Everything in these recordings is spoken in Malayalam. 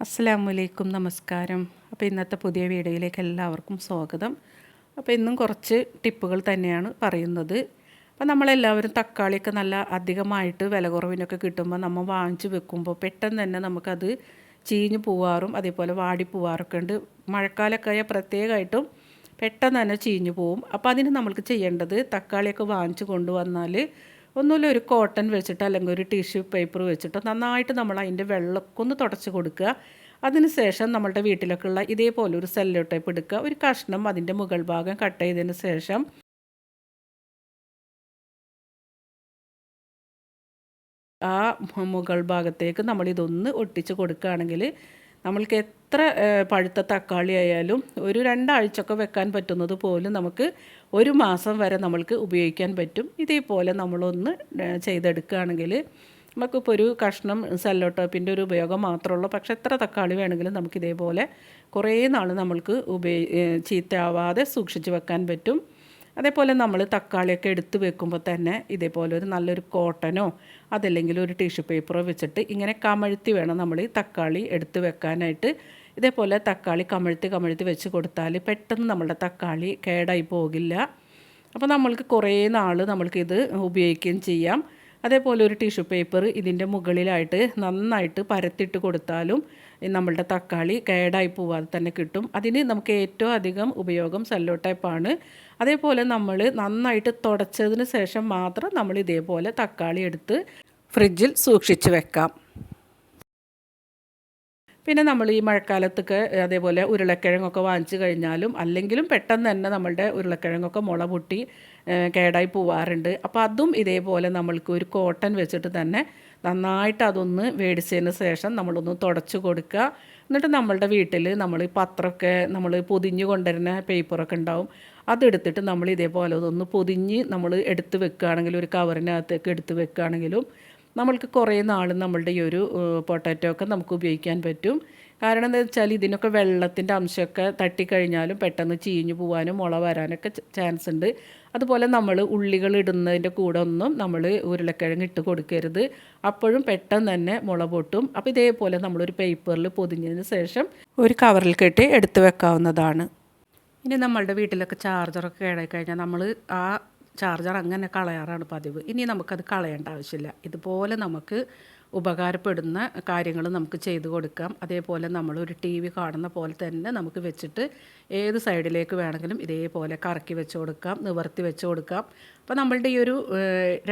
അസ്സലാമു അലൈക്കും, നമസ്കാരം. അപ്പോൾ ഇന്നത്തെ പുതിയ വീഡിയോയിലേക്ക് എല്ലാവർക്കും സ്വാഗതം. അപ്പോൾ ഇന്നും കുറച്ച് ടിപ്പുകൾ തന്നെയാണ് പറയുന്നത്. അപ്പോൾ നമ്മളെല്ലാവരും തക്കാളിയൊക്കെ നല്ല അധികമായിട്ട് വില കുറവിനൊക്കെ കിട്ടുമ്പോൾ നമ്മൾ വാങ്ങിച്ച് വെക്കുമ്പോൾ പെട്ടെന്ന് തന്നെ നമുക്കത് ചീഞ്ഞ് പോവാറും അതേപോലെ വാടി പോവാറൊക്കെ ഉണ്ട്. മഴക്കാലമൊക്കെ ആയാൽ പ്രത്യേകമായിട്ടും പെട്ടെന്ന് തന്നെ ചീഞ്ഞ് പോവും. അപ്പോൾ അതിന് നമ്മൾക്ക് ചെയ്യേണ്ടത്, തക്കാളിയൊക്കെ വാങ്ങിച്ച് കൊണ്ടുവന്നാൽ ഒന്നുമില്ല, ഒരു കോട്ടൺ വെച്ചിട്ട് അല്ലെങ്കിൽ ഒരു ടിഷ്യൂ പേപ്പർ വെച്ചിട്ട് നന്നായിട്ട് നമ്മൾ അതിൻ്റെ വെള്ളമൊക്കെ ഒന്ന് തുടച്ച് കൊടുക്കുക. അതിനുശേഷം നമ്മളുടെ വീട്ടിലൊക്കെ ഉള്ള ഇതേപോലെ ഒരു സെല്ലോ ടേപ്പ് എടുക്കുക. ഒരു കഷ്ണം അതിൻ്റെ മുകൾ ഭാഗം കട്ട് ചെയ്തതിന് ശേഷം ആ മുകൾ ഭാഗത്തേക്ക് നമ്മളിതൊന്ന് ഒട്ടിച്ച് കൊടുക്കുകയാണെങ്കിൽ നമ്മൾക്ക് എത്ര പഴുത്ത തക്കാളി ആയാലും ഒരു 2 ആഴ്ചയൊക്കെ വെക്കാൻ പറ്റുന്നത് പോലും നമുക്ക് 1 മാസം വരെ നമ്മൾക്ക് ഉപയോഗിക്കാൻ പറ്റും. ഇതേപോലെ നമ്മളൊന്ന് ചെയ്തെടുക്കുകയാണെങ്കിൽ നമുക്കിപ്പോൾ ഒരു കഷ്ണം സെല്ലോ ടേപ്പിൻ്റെ ഒരു ഉപയോഗം മാത്രമുള്ളൂ. പക്ഷേ എത്ര തക്കാളി വേണമെങ്കിലും നമുക്കിതേപോലെ കുറേ നാൾ നമ്മൾക്ക് ചീത്തയാവാതെ സൂക്ഷിച്ച് വെക്കാൻ പറ്റും. അതേപോലെ നമ്മൾ തക്കാളിയൊക്കെ എടുത്ത് വെക്കുമ്പോൾ തന്നെ ഇതേപോലെ ഒരു നല്ലൊരു കോട്ടനോ അതല്ലെങ്കിൽ ഒരു ടിഷ്യൂ പേപ്പറോ വെച്ചിട്ട് ഇങ്ങനെ കമഴ്ത്തി വേണം നമ്മൾ ഈ തക്കാളി എടുത്ത് വെക്കാനായിട്ട്. ഇതേപോലെ തക്കാളി കമഴ്ത്തി വെച്ച് കൊടുത്താൽ പെട്ടെന്ന് നമ്മളുടെ തക്കാളി കേടായി പോകില്ല. അപ്പോൾ നമ്മൾക്ക് കുറേ നാൾ നമ്മൾക്കിത് ഉപയോഗിക്കുകയും ചെയ്യാം. അതേപോലെ ഒരു ടിഷ്യൂ പേപ്പർ ഇതിൻ്റെ മുകളിലായിട്ട് നന്നായിട്ട് പരത്തിയിട്ട് കൊടുത്താലും നമ്മളുടെ തക്കാളി കേടായി പോവാതെ തന്നെ കിട്ടും. അതിന് നമുക്ക് ഏറ്റവും അധികം ഉപയോഗം സെല്ലോ ടേപ്പാണ്. അതേപോലെ നമ്മൾ നന്നായിട്ട് തുടച്ചതിന് ശേഷം മാത്രം നമ്മൾ ഇതേപോലെ തക്കാളി എടുത്ത് ഫ്രിഡ്ജിൽ സൂക്ഷിച്ച് വെക്കാം. പിന്നെ നമ്മൾ ഈ മഴക്കാലത്തൊക്കെ അതേപോലെ ഉരുളക്കിഴങ്ങൊക്കെ വാങ്ങിച്ച് കഴിഞ്ഞാലും അല്ലെങ്കിലും പെട്ടെന്ന് തന്നെ നമ്മളുടെ ഉരുളക്കിഴങ്ങൊക്കെ മുള പൊട്ടി കേടായി പോവാറുണ്ട്. അപ്പോൾ അതും ഇതേപോലെ നമ്മൾക്ക് ഒരു കോട്ടൺ വെച്ചിട്ട് തന്നെ നന്നായിട്ട് അതൊന്ന് വേടിച്ചതിന് ശേഷം നമ്മളൊന്ന് തുടച്ച് കൊടുക്കുക. എന്നിട്ട് നമ്മളുടെ വീട്ടിൽ നമ്മൾ പത്രമൊക്കെ നമ്മൾ പൊതിഞ്ഞ് കൊണ്ടുവരുന്ന പേപ്പറൊക്കെ ഉണ്ടാവും, അതെടുത്തിട്ട് നമ്മൾ ഇതേപോലെ അതൊന്ന് പൊതിഞ്ഞ് നമ്മൾ എടുത്ത് വെക്കുകയാണെങ്കിൽ ഒരു കവറിനകത്തേക്ക് എടുത്ത് വെക്കുകയാണെങ്കിലും നമ്മൾക്ക് കുറേ നാൾ നമ്മളുടെ ഈ ഒരു പൊട്ടാറ്റോ ഒക്കെ നമുക്ക് ഉപയോഗിക്കാൻ പറ്റും. കാരണം എന്താ വെച്ചാൽ ഇതിനൊക്കെ വെള്ളത്തിൻ്റെ അംശമൊക്കെ തട്ടിക്കഴിഞ്ഞാലും പെട്ടെന്ന് ചീഞ്ഞു പോകാനും മുള വരാനൊക്കെ ചാൻസ് ഉണ്ട്. അതുപോലെ നമ്മൾ ഉള്ളികൾ ഇടുന്നതിൻ്റെ കൂടെ ഒന്നും നമ്മൾ ഉരുളക്കിഴങ്ങ് ഇട്ട് കൊടുക്കരുത്, അപ്പോഴും പെട്ടെന്ന് തന്നെ മുള പൊട്ടും. അപ്പോൾ ഇതേപോലെ നമ്മളൊരു പേപ്പറിൽ പൊതിഞ്ഞതിന് ശേഷം ഒരു കവറിൽ കെട്ടി എടുത്ത് വെക്കാവുന്നതാണ്. ഇനി നമ്മളുടെ വീട്ടിലൊക്കെ ചാർജറൊക്കെ കേടായി കഴിഞ്ഞാൽ നമ്മൾ ആ ചാർജർ അങ്ങനെ കളയാറാണ് പതിവ്. ഇനി നമുക്കത് കളയേണ്ട ആവശ്യമില്ല. ഇതുപോലെ നമുക്ക് ഉപകാരപ്പെടുന്ന കാര്യങ്ങൾ നമുക്ക് ചെയ്തു കൊടുക്കാം. അതേപോലെ നമ്മളൊരു TV കാണുന്ന പോലെ തന്നെ നമുക്ക് വെച്ചിട്ട് ഏത് സൈഡിലേക്ക് വേണമെങ്കിലും ഇതേപോലെ കറക്കി വെച്ച് കൊടുക്കാം, നിവർത്തി വെച്ച് കൊടുക്കാം. അപ്പോൾ നമ്മളുടെ ഈ ഒരു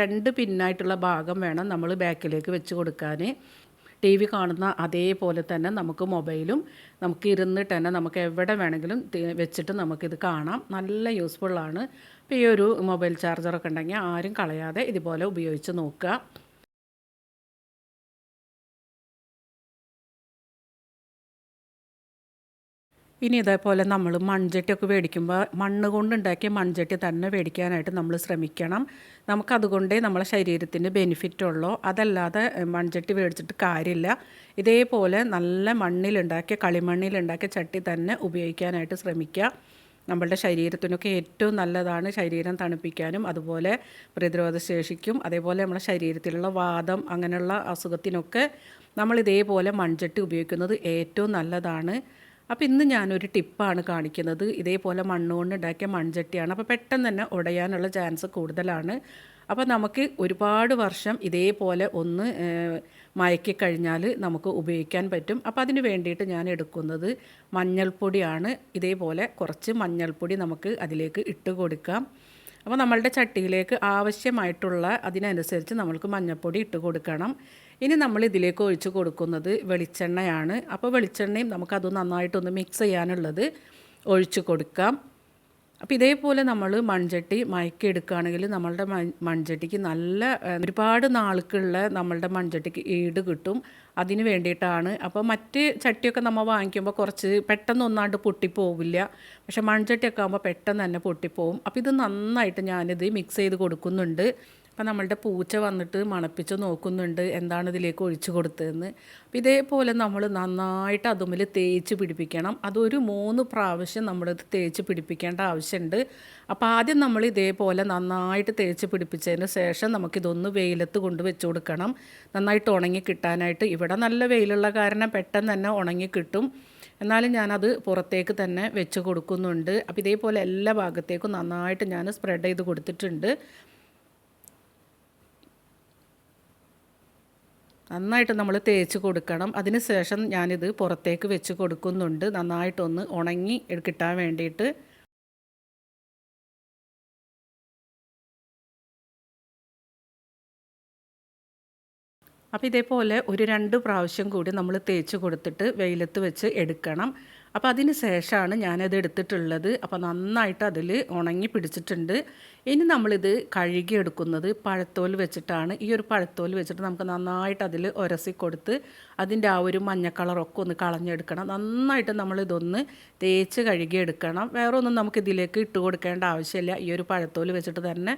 2 പിന്നായിട്ടുള്ള ഭാഗം വേണം നമ്മൾ ബാക്കിലേക്ക് വെച്ച് കൊടുക്കാൻ. TV കാണുന്ന അതേപോലെ തന്നെ നമുക്ക് മൊബൈലും നമുക്ക് ഇരുന്നിട്ട് തന്നെ നമുക്ക് എവിടെ വേണമെങ്കിലും വെച്ചിട്ട് നമുക്കിത് കാണാം. നല്ല യൂസ്ഫുള്ളാണ്. അപ്പോൾ ഈ ഒരു മൊബൈൽ ചാർജറൊക്കെ ഉണ്ടെങ്കിൽ ആരും കളയാതെ ഇതുപോലെ ഉപയോഗിച്ച് നോക്കുക. ഇനി ഇതേപോലെ നമ്മൾ മൺചട്ടിയൊക്കെ മേടിക്കുമ്പോൾ മണ്ണ് കൊണ്ടുണ്ടാക്കിയ മൺചട്ടി തന്നെ മേടിക്കാനായിട്ട് നമ്മൾ ശ്രമിക്കണം. നമുക്കതുകൊണ്ടേ നമ്മളെ ശരീരത്തിന് ബെനിഫിറ്റ് ഉള്ളൂ. അതല്ലാതെ മൺചട്ടി മേടിച്ചിട്ട് കാര്യമില്ല. ഇതേപോലെ നല്ല മണ്ണിലുണ്ടാക്കിയ കളിമണ്ണിലുണ്ടാക്കിയ ചട്ടി തന്നെ ഉപയോഗിക്കാനായിട്ട് ശ്രമിക്കുക. നമ്മളുടെ ശരീരത്തിനൊക്കെ ഏറ്റവും നല്ലതാണ്. ശരീരം തണുപ്പിക്കാനും അതുപോലെ പ്രതിരോധ ശേഷിക്കും അതേപോലെ നമ്മുടെ ശരീരത്തിലുള്ള വാദം അങ്ങനെയുള്ള അസുഖത്തിനൊക്കെ നമ്മൾ ഇതേപോലെ മൺചട്ടി ഉപയോഗിക്കുന്നത് ഏറ്റവും നല്ലതാണ്. അപ്പോൾ ഇന്ന് ഞാനൊരു ടിപ്പാണ് കാണിക്കുന്നത്. ഇതേപോലെ മണ്ണ് കൊണ്ട് ഉണ്ടാക്കിയ മൺചട്ടിയാണ്. അപ്പോൾ പെട്ടെന്ന് തന്നെ ഉടയാനുള്ള ചാൻസ് കൂടുതലാണ്. അപ്പോൾ നമുക്ക് ഒരുപാട് വർഷം ഇതേപോലെ ഒന്ന് മയക്കി കഴിഞ്ഞാൽ നമുക്ക് ഉപയോഗിക്കാൻ പറ്റും. അപ്പോൾ അതിന് വേണ്ടിയിട്ട് ഞാൻ എടുക്കുന്നത് മഞ്ഞൾപ്പൊടിയാണ്. ഇതേപോലെ കുറച്ച് മഞ്ഞൾപ്പൊടി നമുക്ക് അതിലേക്ക് ഇട്ട് കൊടുക്കാം. അപ്പോൾ നമ്മളുടെ ചട്ടിയിലേക്ക് ആവശ്യമായിട്ടുള്ള അതിനനുസരിച്ച് നമ്മൾക്ക് മഞ്ഞൾപ്പൊടി ഇട്ട് കൊടുക്കണം. ഇനി നമ്മൾ ഇതിലേക്ക് ഒഴിച്ച് കൊടുക്കുന്നത് വെളിച്ചെണ്ണയാണ്. അപ്പോൾ വെളിച്ചെണ്ണയും നമുക്കത് നന്നായിട്ടൊന്ന് മിക്സ് ചെയ്യാനുള്ളത് ഒഴിച്ച് കൊടുക്കാം. അപ്പോൾ ഇതേപോലെ നമ്മൾ മൺചട്ടി മയക്കി എടുക്കുകയാണെങ്കിൽ നമ്മളുടെ മൺചട്ടിക്ക് നല്ല ഒരുപാട് നാൾക്കുള്ള നമ്മളുടെ മൺചട്ടിക്ക് ഈട് കിട്ടും. അതിന് വേണ്ടിയിട്ടാണ്. അപ്പോൾ മറ്റ് ചട്ടിയൊക്കെ നമ്മൾ വാങ്ങിക്കുമ്പോൾ കുറച്ച് പെട്ടെന്ന് ഒന്നാണ്ട് പൊട്ടിപ്പോവില്ല. പക്ഷേ മൺചട്ടിയൊക്കെ ആകുമ്പോൾ പെട്ടെന്ന് തന്നെ പൊട്ടിപ്പോവും. അപ്പോൾ ഇത് നന്നായിട്ട് ഞാനിത് മിക്സ് ചെയ്ത് കൊടുക്കുന്നുണ്ട്. അപ്പം നമ്മളുടെ പൂച്ച വന്നിട്ട് മണപ്പിച്ച് നോക്കുന്നുണ്ട് എന്താണ് ഇതിലേക്ക് ഒഴിച്ചു കൊടുത്തതെന്ന്. അപ്പം ഇതേപോലെ നമ്മൾ നന്നായിട്ട് അതുമ്മൽ തേച്ച് പിടിപ്പിക്കണം. അതൊരു 3 പ്രാവശ്യം നമ്മളിത് തേച്ച് പിടിപ്പിക്കേണ്ട ആവശ്യമുണ്ട്. അപ്പോൾ ആദ്യം നമ്മൾ ഇതേപോലെ നന്നായിട്ട് തേച്ച് പിടിപ്പിച്ചതിന് ശേഷം നമുക്കിതൊന്ന് വെയിലത്ത് കൊണ്ട് വെച്ച് കൊടുക്കണം, നന്നായിട്ട് ഉണങ്ങി കിട്ടാനായിട്ട്. ഇവിടെ നല്ല വെയിലുള്ള കാരണം പെട്ടെന്ന് തന്നെ ഉണങ്ങി കിട്ടും. എന്നാലും ഞാനത് പുറത്തേക്ക് തന്നെ വെച്ച് കൊടുക്കുന്നുണ്ട്. അപ്പോൾ ഇതേപോലെ എല്ലാ ഭാഗത്തേക്കും നന്നായിട്ട് ഞാൻ സ്പ്രെഡ് ചെയ്ത് കൊടുത്തിട്ടുണ്ട്. നന്നായിട്ട് നമ്മൾ തേച്ച് കൊടുക്കണം. അതിന് ശേഷം ഞാനിത് പുറത്തേക്ക് വെച്ച് കൊടുക്കുന്നുണ്ട്, നന്നായിട്ടൊന്ന് ഉണങ്ങി കിട്ടാൻ വേണ്ടിയിട്ട്. അപ്പോൾ ഇതേപോലെ ഒരു 2 പ്രാവശ്യം കൂടി നമ്മൾ തേച്ച് കൊടുത്തിട്ട് വെയിലത്ത് വെച്ച് എടുക്കണം. അപ്പോൾ അതിന് ശേഷമാണ് ഞാനത് എടുത്തിട്ടുള്ളത്. അപ്പോൾ നന്നായിട്ട് അതിൽ ഉണങ്ങി പിടിച്ചിട്ടുണ്ട്. ഇനി നമ്മളിത് കഴുകി എടുക്കുന്നത് പഴത്തോൽ വെച്ചിട്ടാണ്. ഈ ഒരു പഴത്തോൽ വെച്ചിട്ട് നമുക്ക് നന്നായിട്ട് അതിൽ ഉരസി കൊടുത്ത് അതിൻ്റെ ആ ഒരു മഞ്ഞ കളറൊക്കെ ഒന്ന് കളഞ്ഞെടുക്കണം. നന്നായിട്ട് നമ്മളിതൊന്ന് തേച്ച് കഴുകിയെടുക്കണം. വേറെ ഒന്നും നമുക്കിതിലേക്ക് ഇട്ട് കൊടുക്കേണ്ട ആവശ്യമില്ല. ഈ ഒരു പഴത്തോൽ വെച്ചിട്ട് തന്നെ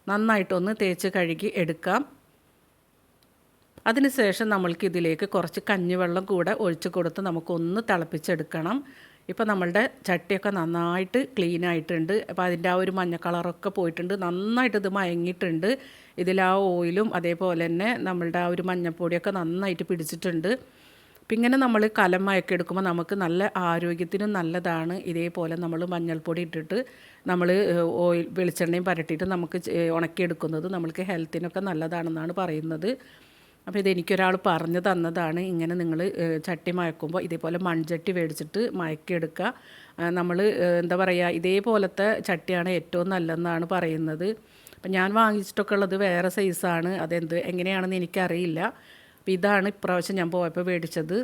നന്നായിട്ടൊന്ന് തേച്ച് കഴുകി എടുക്കാം. അതിനുശേഷം നമ്മൾക്ക് ഇതിലേക്ക് കുറച്ച് കഞ്ഞിവെള്ളം കൂടെ ഒഴിച്ച് കൊടുത്ത് നമുക്കൊന്ന് തിളപ്പിച്ചെടുക്കണം. ഇപ്പോൾ നമ്മളുടെ ചട്ടിയൊക്കെ നന്നായിട്ട് ക്ലീൻ ആയിട്ടുണ്ട്. അപ്പോൾ അതിൻ്റെ ആ ഒരു മഞ്ഞ കളറൊക്കെ പോയിട്ടുണ്ട്, നന്നായിട്ട് ഇത് മയങ്ങിയിട്ടുണ്ട്. ഇതിൽ ആ ഓയിലും അതേപോലെ തന്നെ നമ്മളുടെ ആ ഒരു മഞ്ഞൾപ്പൊടിയൊക്കെ നന്നായിട്ട് പിടിച്ചിട്ടുണ്ട്. അപ്പം ഇങ്ങനെ നമ്മൾ കലം മയക്കെടുക്കുമ്പോൾ നമുക്ക് നല്ല ആരോഗ്യത്തിനും നല്ലതാണ്. ഇതേപോലെ നമ്മൾ മഞ്ഞൾപ്പൊടി ഇട്ടിട്ട് നമ്മൾ ഓയിൽ വെളിച്ചെണ്ണയും പരട്ടിയിട്ട് നമുക്ക് ഉണക്കിയെടുക്കുന്നത് നമ്മൾക്ക് ഹെൽത്തിനൊക്കെ നല്ലതാണെന്നാണ് പറയുന്നത്. അപ്പോൾ ഇതെനിക്കൊരാൾ പറഞ്ഞു തന്നതാണ്. ഇങ്ങനെ നിങ്ങൾ ചട്ടി മയക്കുമ്പോൾ ഇതേപോലെ മൺചട്ടി മേടിച്ചിട്ട് മയക്കിയെടുക്കുക. നമ്മൾ എന്താ പറയുക, ഇതേപോലത്തെ ചട്ടിയാണ് ഏറ്റവും നല്ലതെന്നാണ് പറയുന്നത്. അപ്പം ഞാൻ വാങ്ങിച്ചിട്ടൊക്കെ ഉള്ളത് വേറെ സൈസാണ്, എങ്ങനെയാണെന്ന് എനിക്കറിയില്ല. അപ്പോൾ ഇതാണ് ഇപ്രാവശ്യം ഞാൻ പോയപ്പോൾ മേടിച്ചത്.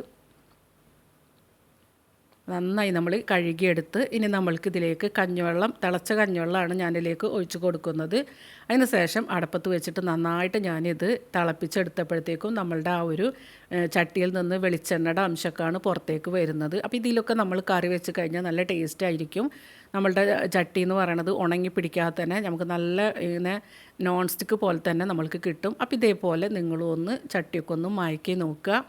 നന്നായി നമ്മൾ കഴുകിയെടുത്ത് ഇനി നമ്മൾക്കിതിലേക്ക് കഞ്ഞിവെള്ളം, തിളച്ച കഞ്ഞിവെള്ളമാണ് ഞാനിതിലേക്ക് ഒഴിച്ച് കൊടുക്കുന്നത്. അതിന് ശേഷം അടപ്പത്ത് വെച്ചിട്ട് നന്നായിട്ട് ഞാനിത് തിളപ്പിച്ചെടുത്തപ്പോഴത്തേക്കും നമ്മളുടെ ആ ഒരു ചട്ടിയിൽ നിന്ന് വെളിച്ചെണ്ണയുടെ അംശമൊക്കെയാണ് പുറത്തേക്ക് വരുന്നത്. അപ്പോൾ ഇതിലൊക്കെ നമ്മൾ കറി വെച്ച് കഴിഞ്ഞാൽ നല്ല ടേസ്റ്റ് ആയിരിക്കും. നമ്മളുടെ ചട്ടി എന്ന് പറയണത് ഉണങ്ങി പിടിക്കാതെ തന്നെ നമുക്ക് നല്ല ഇങ്ങനെ നോൺ സ്റ്റിക്ക് പോലെ തന്നെ നമ്മൾക്ക് കിട്ടും. അപ്പോൾ ഇതേപോലെ നിങ്ങളും ഒന്ന് ചട്ടിയൊക്കെ ഒന്ന് മയക്കി നോക്കുക.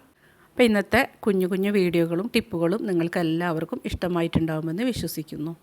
അപ്പോൾ ഇന്നത്തെ കുഞ്ഞു കുഞ്ഞു വീഡിയോകളും ടിപ്പുകളും നിങ്ങൾക്ക് എല്ലാവർക്കും ഇഷ്ടമായിട്ടുണ്ടാകുമെന്ന് വിശ്വസിക്കുന്നു.